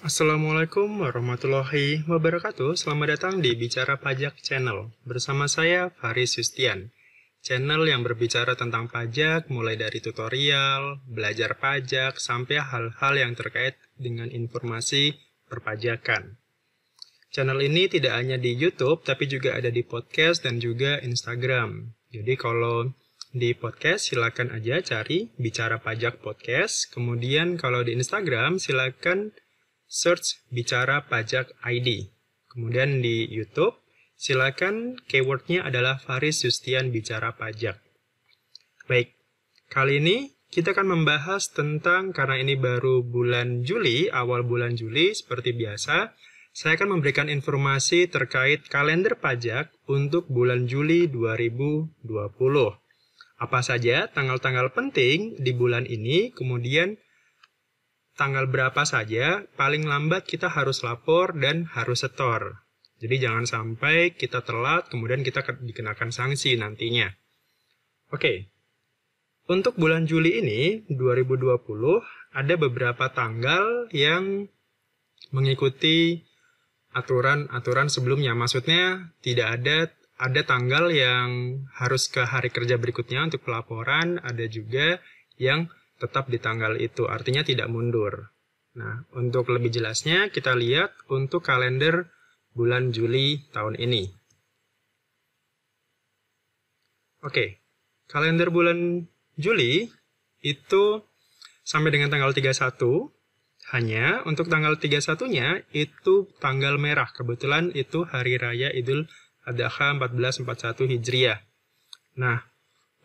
Assalamualaikum warahmatullahi wabarakatuh. Selamat datang di Bicara Pajak Channel. Bersama saya, Faris Yustian. Channel yang berbicara tentang pajak, mulai dari tutorial, belajar pajak, sampai hal-hal yang terkait dengan informasi perpajakan. Channel ini tidak hanya di YouTube, tapi juga ada di podcast dan juga Instagram. Jadi kalau di podcast silakan aja cari Bicara Pajak Podcast. Kemudian kalau di Instagram silakan search Bicara Pajak ID. Kemudian di YouTube, silakan keywordnya adalah Faris Yustian Bicara Pajak. Baik, kali ini kita akan membahas tentang, karena ini baru bulan Juli, awal bulan Juli, seperti biasa, saya akan memberikan informasi terkait kalender pajak untuk bulan Juli 2020. Apa saja tanggal-tanggal penting di bulan ini, kemudian tanggal berapa saja, paling lambat kita harus lapor dan harus setor. Jadi jangan sampai kita telat, kemudian kita dikenakan sanksi nantinya. Oke, untuk bulan Juli ini, 2020, ada beberapa tanggal yang mengikuti aturan-aturan sebelumnya. Maksudnya tidak ada tanggal yang harus ke hari kerja berikutnya untuk pelaporan, ada juga yang tetap di tanggal itu, artinya tidak mundur. Nah, untuk lebih jelasnya kita lihat untuk kalender bulan Juli tahun ini. Oke, kalender bulan Juli itu sampai dengan tanggal 31, hanya untuk tanggal 31-nya itu tanggal merah. Kebetulan itu Hari Raya Idul Adha 1441 Hijriah. Nah,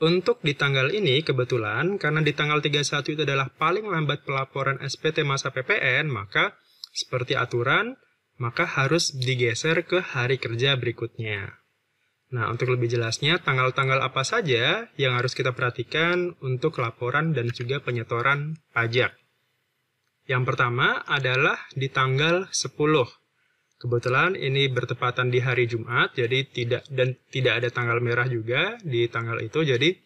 untuk di tanggal ini, kebetulan, karena di tanggal 31 itu adalah paling lambat pelaporan SPT masa PPN, maka seperti aturan, maka harus digeser ke hari kerja berikutnya. Nah, untuk lebih jelasnya, tanggal-tanggal apa saja yang harus kita perhatikan untuk laporan dan juga penyetoran pajak. Yang pertama adalah di tanggal 10. Kebetulan ini bertepatan di hari Jumat, jadi tidak ada tanggal merah juga di tanggal itu. Jadi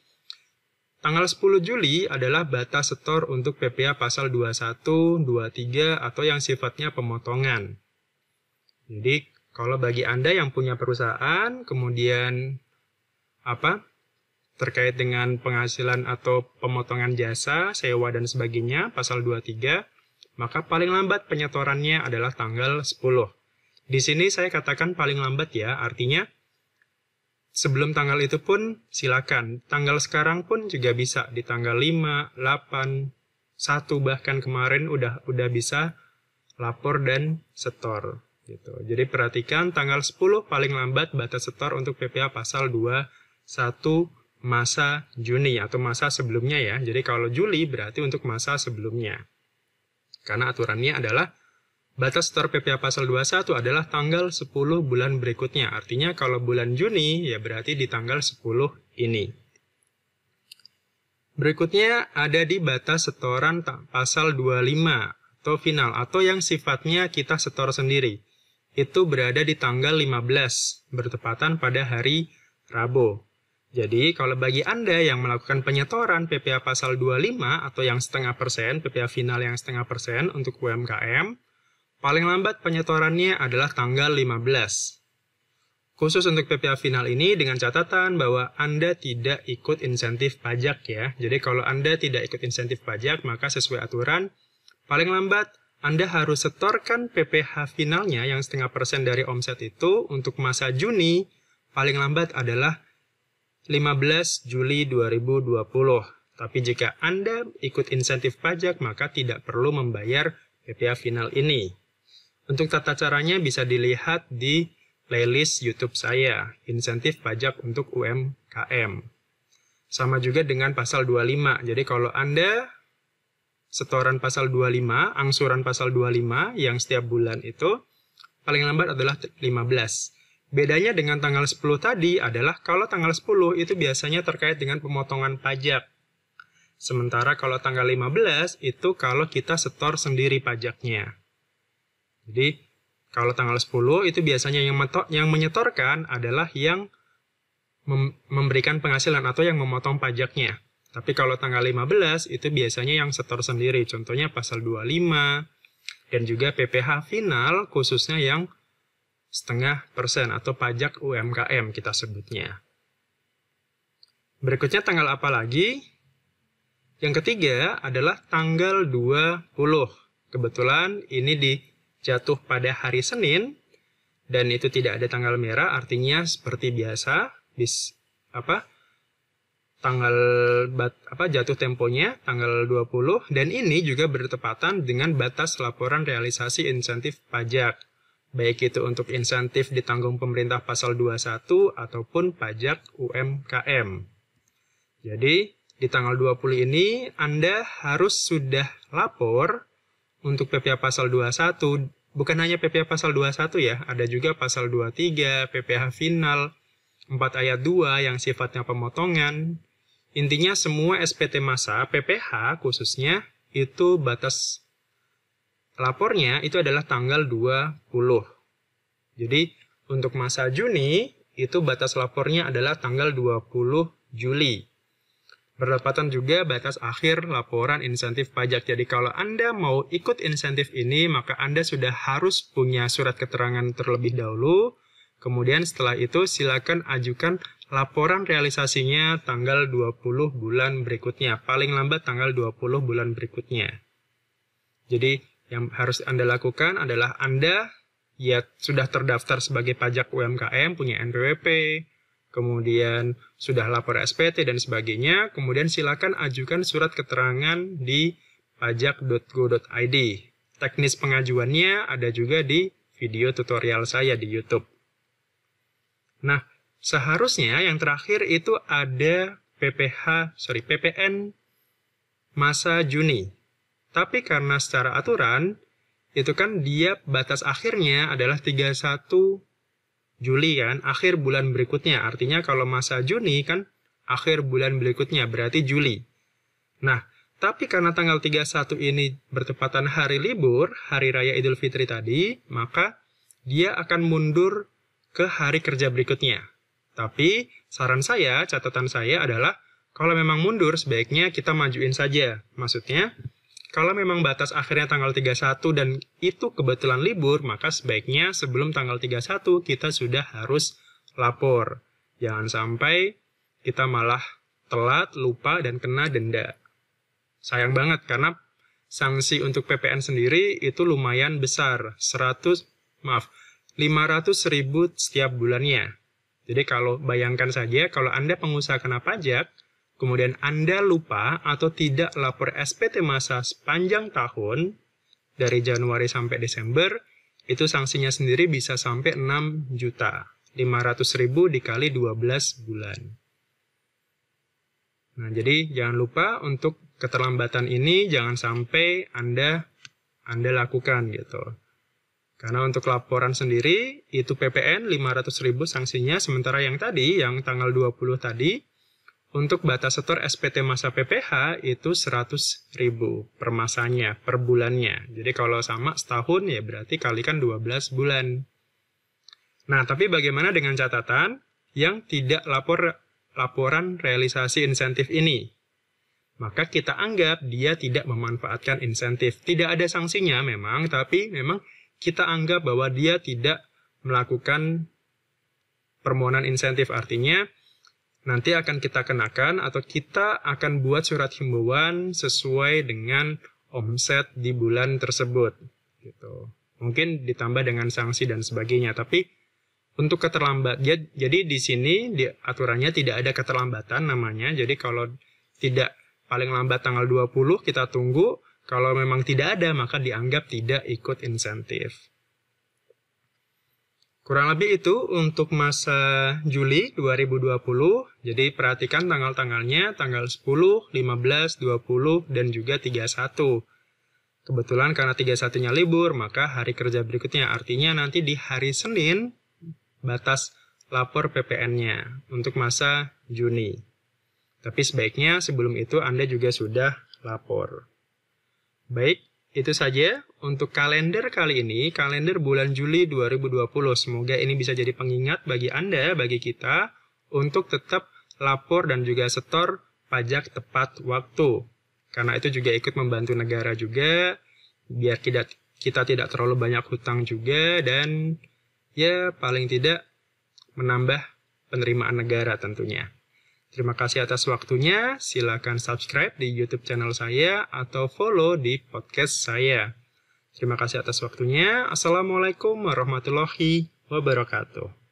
tanggal 10 Juli adalah batas setor untuk PPh pasal 21, 23 atau yang sifatnya pemotongan. Jadi kalau bagi Anda yang punya perusahaan, kemudian terkait dengan penghasilan atau pemotongan jasa, sewa dan sebagainya, pasal 23, maka paling lambat penyetorannya adalah tanggal 10. Di sini saya katakan paling lambat ya, artinya sebelum tanggal itu pun silakan. Tanggal sekarang pun juga bisa, di tanggal 5, 8, 1 bahkan kemarin udah bisa lapor dan setor. Gitu. Jadi perhatikan tanggal 10 paling lambat batas setor untuk PPh pasal 21 masa Juni atau masa sebelumnya ya. Jadi kalau Juli berarti untuk masa sebelumnya. Karena aturannya adalah batas setor PPh pasal 21 adalah tanggal 10 bulan berikutnya. Artinya kalau bulan Juni ya berarti di tanggal 10 ini. Berikutnya ada di batas setoran pasal 25 atau final atau yang sifatnya kita setor sendiri. Itu berada di tanggal 15 bertepatan pada hari Rabu. Jadi kalau bagi Anda yang melakukan penyetoran PPh pasal 25 atau yang setengah persen, PPh final yang setengah persen untuk UMKM, paling lambat penyetorannya adalah tanggal 15. Khusus untuk PPh final ini dengan catatan bahwa Anda tidak ikut insentif pajak ya. Jadi kalau Anda tidak ikut insentif pajak, maka sesuai aturan, paling lambat Anda harus setorkan PPh finalnya yang setengah persen dari omset itu untuk masa Juni, paling lambat adalah 15 Juli 2020. Tapi jika Anda ikut insentif pajak, maka tidak perlu membayar PPh final ini. Untuk tata caranya bisa dilihat di playlist YouTube saya, Insentif Pajak untuk UMKM. Sama juga dengan pasal 25. Jadi kalau Anda setoran pasal 25, angsuran pasal 25 yang setiap bulan itu, paling lambat adalah 15. Bedanya dengan tanggal 10 tadi adalah kalau tanggal 10 itu biasanya terkait dengan pemotongan pajak. Sementara kalau tanggal 15 itu kalau kita setor sendiri pajaknya. Jadi, kalau tanggal 10 itu biasanya yang menyetorkan adalah yang memberikan penghasilan atau yang memotong pajaknya. Tapi kalau tanggal 15 itu biasanya yang setor sendiri. Contohnya pasal 25, dan juga PPh final khususnya yang 0,5% atau pajak UMKM kita sebutnya. Berikutnya tanggal apa lagi? Yang ketiga adalah tanggal 20. Kebetulan ini dijatuh pada hari Senin dan itu tidak ada tanggal merah, artinya seperti biasa jatuh temponya tanggal 20 dan ini juga bertepatan dengan batas laporan realisasi insentif pajak. Baik itu untuk insentif ditanggung pemerintah pasal 21 ataupun pajak UMKM. Jadi, di tanggal 20 ini Anda harus sudah lapor untuk PPh pasal 21. Bukan hanya PPh pasal 21 ya, ada juga pasal 23, PPh final, 4 ayat 2 yang sifatnya pemotongan. Intinya semua SPT masa, PPh khususnya, itu batas lapornya itu adalah tanggal 20. Jadi, untuk masa Juni, itu batas lapornya adalah tanggal 20 Juli. Berdapatan juga batas akhir laporan insentif pajak. Jadi, kalau Anda mau ikut insentif ini, maka Anda sudah harus punya surat keterangan terlebih dahulu. Kemudian setelah itu, silakan ajukan laporan realisasinya tanggal 20 bulan berikutnya. Paling lambat tanggal 20 bulan berikutnya. Jadi, yang harus Anda lakukan adalah Anda sudah terdaftar sebagai pajak UMKM, punya NPWP, kemudian sudah lapor SPT dan sebagainya, kemudian silakan ajukan surat keterangan di pajak.go.id. Teknis pengajuannya ada juga di video tutorial saya di YouTube. Nah, seharusnya yang terakhir itu ada PPN masa Juni. Tapi karena secara aturan, itu kan dia batas akhirnya adalah 31 Juli kan, akhir bulan berikutnya. Artinya kalau masa Juni kan akhir bulan berikutnya, berarti Juli. Nah, tapi karena tanggal 31 ini bertepatan hari libur, Hari Raya Idul Fitri tadi, maka dia akan mundur ke hari kerja berikutnya. Tapi saran saya, catatan saya adalah kalau memang mundur sebaiknya kita majuin saja. Maksudnya, kalau memang batas akhirnya tanggal 31 dan itu kebetulan libur, maka sebaiknya sebelum tanggal 31 kita sudah harus lapor. Jangan sampai kita malah telat, lupa, dan kena denda. Sayang banget karena sanksi untuk PPN sendiri itu lumayan besar, 500.000 setiap bulannya. Jadi kalau bayangkan saja, kalau Anda pengusaha kena pajak, kemudian Anda lupa atau tidak lapor SPT masa sepanjang tahun, dari Januari sampai Desember, itu sanksinya sendiri bisa sampai 6 juta. 500.000 dikali 12 bulan. Nah, jadi jangan lupa untuk keterlambatan ini jangan sampai Anda lakukan gitu. Karena untuk laporan sendiri, itu PPN 500.000 sanksinya, sementara yang tadi, yang tanggal 20 tadi, untuk batas setor SPT masa PPh itu 100.000 per masanya, per bulannya. Jadi kalau sama setahun ya berarti kalikan 12 bulan. Nah, tapi bagaimana dengan catatan yang tidak laporan realisasi insentif ini? Maka kita anggap dia tidak memanfaatkan insentif. Tidak ada sanksinya memang, tapi memang kita anggap bahwa dia tidak melakukan permohonan insentif. Artinya, nanti akan kita kenakan atau kita akan buat surat himbauan sesuai dengan omset di bulan tersebut. Gitu. Mungkin ditambah dengan sanksi dan sebagainya. Tapi untuk jadi di sini di aturannya tidak ada keterlambatan namanya. Jadi kalau tidak paling lambat tanggal 20 kita tunggu. Kalau memang tidak ada maka dianggap tidak ikut insentif. Kurang lebih itu untuk masa Juli 2020, jadi perhatikan tanggal-tanggalnya, tanggal 10, 15, 20, dan juga 31. Kebetulan karena 31-nya libur, maka hari kerja berikutnya, artinya nanti di hari Senin, batas lapor PPN-nya untuk masa Juni. Tapi sebaiknya sebelum itu Anda juga sudah lapor. Baik. Itu saja untuk kalender kali ini, kalender bulan Juli 2020. Semoga ini bisa jadi pengingat bagi Anda, bagi kita, untuk tetap lapor dan juga setor pajak tepat waktu. Karena itu juga ikut membantu negara juga, biar kita tidak terlalu banyak hutang juga, dan ya paling tidak menambah penerimaan negara tentunya. Terima kasih atas waktunya. Silakan subscribe di YouTube channel saya atau follow di podcast saya. Terima kasih atas waktunya. Assalamualaikum warahmatullahi wabarakatuh.